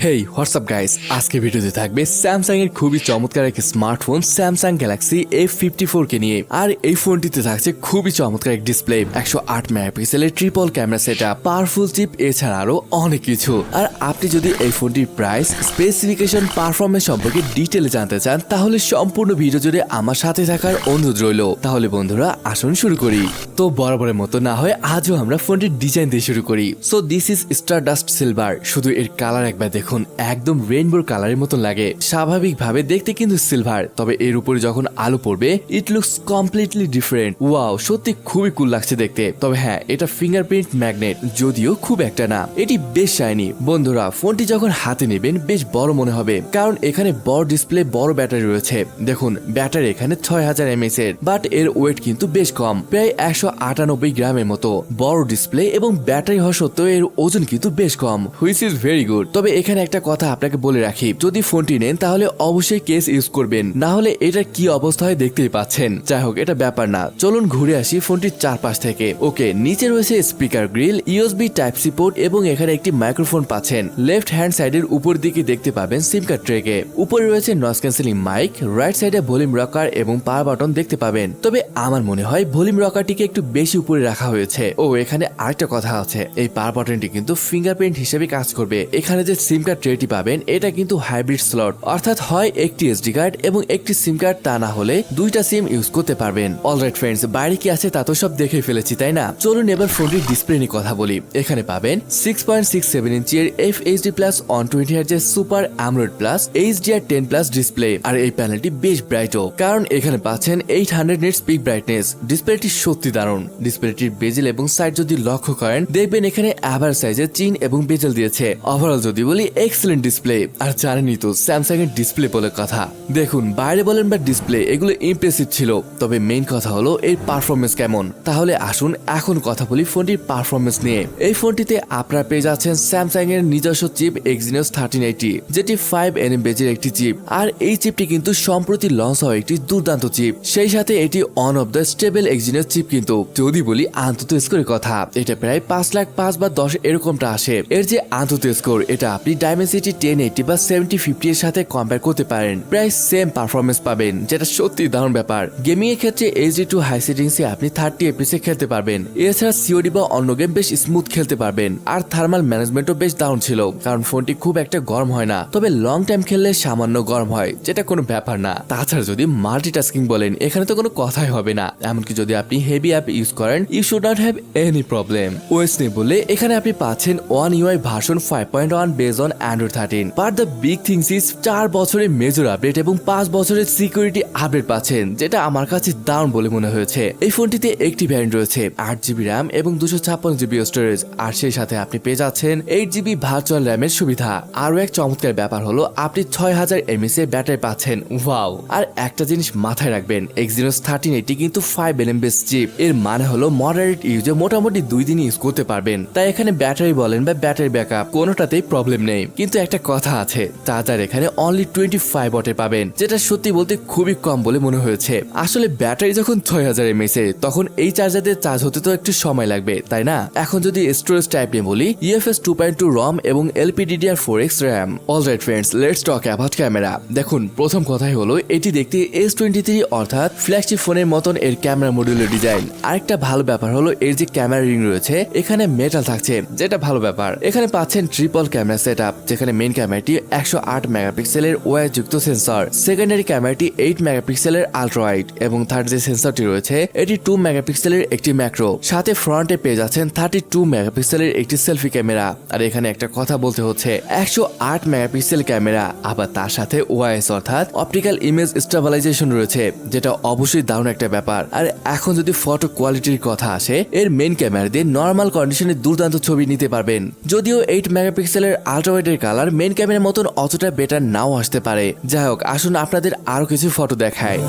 হেই WhatsApp guys, আজকে ভিডিওতে থাকবে স্যামসাং এর খুবই চমৎকার এক স্মার্টফোন স্যামসাং গ্যালাক্সি F54 কে নিয়ে। আর এই ফোনটিতে থাকছে খুবই চমৎকার এক ডিসপ্লে, 108 মেগাপিক্সেলের triple camera setup, powerful chip, এছাড়া আরো অনেক কিছু। আর আপনি যদি এই ফোনটির প্রাইস, স্পেসিফিকেশন, পারফরমেন্স সম্পর্কে ডিটেইলে জানতে চান তাহলে সম্পূর্ণ ভিডিও জুড়ে আমার সাথে থাকার অনুরোধ রইল। তাহলে বন্ধুরা আসুন শুরু করি। তো বরাবরের মতো না হয় আজও আমরা ফোনটির ডিজাইন দিয়ে শুরু করি। So this is Stardust silver. শুধু এর কালার একবার দেখুন, একদম রেইনবোর কালারের মতন লাগে। স্বাভাবিকভাবে দেখতে কিন্তু সিলভার, তবে এর উপরে যখন আলো পড়বে it looks completely different. Wow, সত্যি খুবই কুল লাগছে দেখতে। তবে হ্যাঁ, এটা ফিঙ্গারপ্রিন্ট ম্যাগনেট, যদিও খুব একটা না, এটি বেশ শাইনি। বন্ধুরা ফোনটি যখন হাতে নেবেন বেশ বড় মনে হবে, কারণ এখানে বড় ডিসপ্লে, বড় ব্যাটারি রয়েছে। দেখুন ব্যাটারি এখানে 6000 mAh এর, বাট এর ওয়েট কিন্তু বেশ কম, প্রায় 198 গ্রামের মতো। বড় ডিসপ্লে এবং ব্যাটারি হওয়া সত্ত্বেও এর ওজন কিন্তু বেশ কম, হুইচ ইজ ভেরি গুড। তবে এখানে একটা কথা আপনাকে বলে রাখি, যদি ফোনটি নেন তাহলে অবশ্যই কেস ইউজ করবেন, না হলে এটা কি অবস্থা হয় দেখতেই পাচ্ছেন। যাই হোক, এটা ব্যাপার না, চলুন ঘুরে আসি ফোনটির চারপাশ থেকে। ওকে, নিচে রয়েছে speaker grill, USB type C port এবং এখানে একটি মাইক্রোফোন পাচ্ছেন। লেফট হ্যান্ড সাইডের উপর দিকে দেখতে পাবেন সিম কার্ড ট্রেকে। উপরে রয়েছে নয়েজ ক্যান্সেলিং মাইক, রাইট সাইডে ভলিউম রকার এবং পাওয়ার বাটন দেখতে পাবেন। তবে আমার মনে হয় ভলিউম রকারটিকে একটু বেশি উপরে রাখা হয়েছে। ও এখানে আরেকটা কথা আছে, এই পাওয়ার বাটনটি কিন্তু ফিঙ্গারপ্রিন্ট হিসেবে কাজ করবে। এখানে যে সিম কার্ড ট্রেটি পাবেন এটা কিন্তু হাইব্রিড স্লট, অর্থাৎ হয় একটি এসডি কার্ড এবং একটি সিম কার্ড, তা না হলে দুইটা সিম ইউজ করতে পারবেন। অলরাইট ফ্রেন্ডস, বাইরে কি আছে তা তো সব দেখে ফেলেছি, তাই না? চলুন এবার ফোনটির ডিসপ্লে নিয়ে কথা বলি। এখানে পাবেন 6.67 ইঞ্চির FHD plus 120 Hz super AMOLED plus HDR10 plus display. আর এই প্যানেলটি বেশ ব্রাইটও, কারণ এখানে পাচ্ছেন 800 নিটস পিক ব্রাইটনেস। ডিসপ্লেটি সত্যি দারুণ। ডিসপ্লেটির বেজেল এবং সাইড যদি লক্ষ্য করেন দেখবেন এখানে অ্যাভার সাইজের চিন এবং বেজেল দিয়েছে। ওভারঅল যদি বলি এক্সেলেন্ট ডিসপ্লে। আর জানেনই তো স্যামসাং এর ডিসপ্লে বলে কথা, দেখুন বাইরে বলেন বা ডিসপ্লে, এগুলো ইমপ্রেসিভ ছিল, তবে মেইন কথা হলো এর পারফরমেন্স কেমন। তাহলে আসুন এখন কথা বলি ফোনটির পারফরমেন্স নিয়ে। এই ফোনটিতে আপনারা পেয়ে যাচ্ছেন স্যামসাং এর নিজস্ব চিপ Exynos 1380, যেটি 5nm বেজের একটি চিপ। আর এই চিপটি কিন্তু সম্প্রতি লঞ্চ হওয়া একটি দুর্দান্ত চিপ। সেই সাথে এটি one of the stable Exynos chip. কিন্তু যদি বলি আন্তত স্কোরের কথা, এটা প্রায় 5,05,000 বা 10 এরকমটা আসে। এর যে আন্তত স্কোর, এটা আপনি ডাইমেনসিটি 1080 বা 7050 এর সাথে কম্পেয়ার করতে পারেন, প্রায় সেম পারফরমেন্স পাবেন, যেটা সত্যি দারুণ ব্যাপার। গেমিং এর ক্ষেত্রে HD2 হাই সেটিংস এ আপনি 30 FPS এ খেলতে পারবেন। এছাড়া সিওডি বা অন্য গেম বেশ স্মুথ খেলতে পারবেন। আর থার্মাল ম্যানেজমেন্টও বেশ দারুণ ছিল, কারণ ফোনটি খুব একটা গরম হয় না, তবে লং টাইম খেললে সামান্য গরম হয়, যেটা কোনো ব্যাপার না। তাছাড়া যদি মাল্টিটাস্কিং বলেন, এখানে তো কোনো কথাই হবে না। এমনকি যদি আপনি হেভি অ্যাপ ইউজ করেন, you should not have any problem. OS নিয়ে বললে এখানে আপনি পাচ্ছেন One UI version 5.1 base on Android 13। But the big things is 4 বছরের মেজর আপডেট এবং 5 বছরের সিকিউরিটি আপডেট পাচ্ছেন, যেটা আমার কাছে দারুণ বলে মনে হয়েছে। এই ফোনটিতে একটি ভ্যারিয়েন্ট রয়েছে 8GB RAM এবং 256GB স্টোরেজ। আর সেই সাথে আপনি পেয়ে যাচ্ছেন 8GB ভার্চুয়াল র্যামের সুবিধা। আরো এক চমৎকার ব্যাপার হলো আপনি 6000 mAh এর ব্যাটারি পাচ্ছেন। ওয়াও! আর একটা জিনিস মাথায় রাখবেন, Exynos 1380 কিন্তু 5nm বেস চিপ। এর মানে হলো মডারেট ইউজে মোটামুটি 2 দিন ইউজ করতে পারবেন। তাই এখানে ব্যাটারি বলেন বা ব্যাটারি ব্যাকআপ কোনোটাতেই প্রবলেম নেই। কিন্তু একটা কথা আছে, চার্জার এখানে অনলি 25 ওয়াটের পাবেন, যেটা সত্যি বলতে খুবই কম বলে মনে হয়েছে। আসলে ব্যাটারি যখন 6000 mAh তখন এই চার্জার দিয়ে চার্জ হতে তো একটু সময় লাগবে, তাই না? এখন যদি স্টোরেজ টাইপ নিয়ে বলি, UFS 2.2 ROM এবং LPDDR4X RAM। Alright friends, let's talk about camera. দেখুন প্রথম কথাই হলো এটি দেখতে S23 অর্থাৎ ফ্ল্যাগশিপ ফোনের মতন এর ক্যামেরা মডিউলের ডিজাইন। আরেকটা ভালো ব্যাপার হলো এর যে ক্যামেরা রিং রয়েছে এখানে মেটাল থাকছে, যেটা ভালো ব্যাপার। এখানে পাচ্ছেন ট্রিপল ক্যামেরা সেটআপ, যেখানে মেইন ক্যামেরাটি 108 মেগাপিক্সেলের ওয়ার যুক্ত সেন্সর, সেকেন্ডারি ক্যামেরাটি 8 মেগাপিক্সেলের আল্ট্রাওয়াইড এবং থার্ড যে সেন্সরটি রয়েছে এটি 2 মেগাপিক্সেলের একটি ম্যাক্রো। সাথে ফ্রন্টে পেয়ে যাচ্ছেন 32 মেগাপিক্সেলের একটি সেলফি ক্যামেরা। আর এখানে একটা কথা বলতে হচ্ছে, 108 মেগাপিক্সেল ক্যামেরা, আবার তার সাথে ওআইএস অর্থাৎ অপটিক্যাল ইমেজ স্টেবিলাইজেশন রয়েছে, যেটা অবশ্যই দারুণ একটা ব্যাপার। আর এখন যদি ফটো কোয়ালিটির কথা আসে, এর মেইন ক্যামেরা দিয়ে নর্মাল কন্ডিশনে দুর্দান্ত ছবি নিতে পারবেন। যদিও 8 মেগাপিক্সেলের আল্ট্রাওয়াইডের কালার মেইন ক্যামেরার মতন অতটা বেটার নাও আসতে পারে। যাই হোক, আসুন আপনাদের আরো কিছু ফটো দেখায়।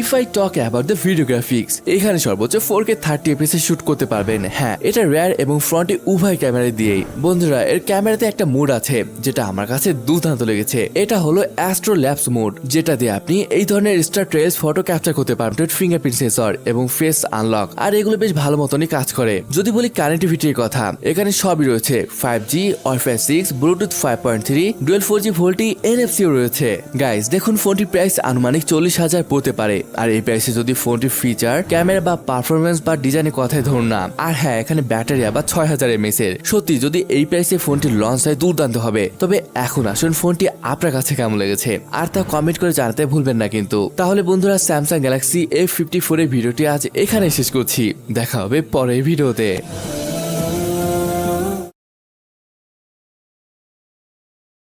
If I talk about the video graphics, এখানে সর্বোচ্চ 4K 30 fps এ শুট করতে পারবেন। হ্যাঁ, এটা রেয়ার এবং ফ্রন্টে উভয় ক্যামেরা দিয়েই। বন্ধুরা, এর ক্যামেরাতে একটা মোড আছে যেটা আমার কাছে দুর্দান্ত লেগেছে। এটা হলো অ্যাস্ট্রো ল্যাপস মোড, যেটা দিয়ে আপনি এই ধরনের স্টার ট্রেলস ফটো ক্যাপচার করতে পারবেন ফিঙ্গারপ্রিন্ট সেন্সর এবং ফেস আনলক, আর এগুলো বেশ ভালো মতনই কাজ করে। যদি বলি কানেক্টিভিটির কথা, এখানে সবই রয়েছে 5G, Wi-Fi 6, Bluetooth 5.3, dual 4G VoLTE, NFC-ও রয়েছে। গাইস দেখুন, ফোনটির প্রাইস আনুমানিক 40,000 পড়তে পারে। আর এই প্রাইসে যদি ফোনটির ফিচার, ক্যামেরা বা পারফরমেন্স বা ডিজাইনের কথাই ধরুন না। আর হ্যাঁ, এখানে ব্যাটারি আবার 6000 mAh এর। সত্যি যদি এই প্রাইসে ফোনটি লঞ্চ হয় দুর্দান্ত হবে। তবে এখন আসুন ফোনটি আপনার কাছে কেমন লেগেছে, আর তা কমেন্ট করে জানাতে ভুলবেন না কিন্তু। তাহলে বন্ধুরা, স্যামসাং গ্যালাক্সি F54 এর ভিডিওটি আজ এখানে শেষ করছি। দেখা হবে পরের ভিডিওতে।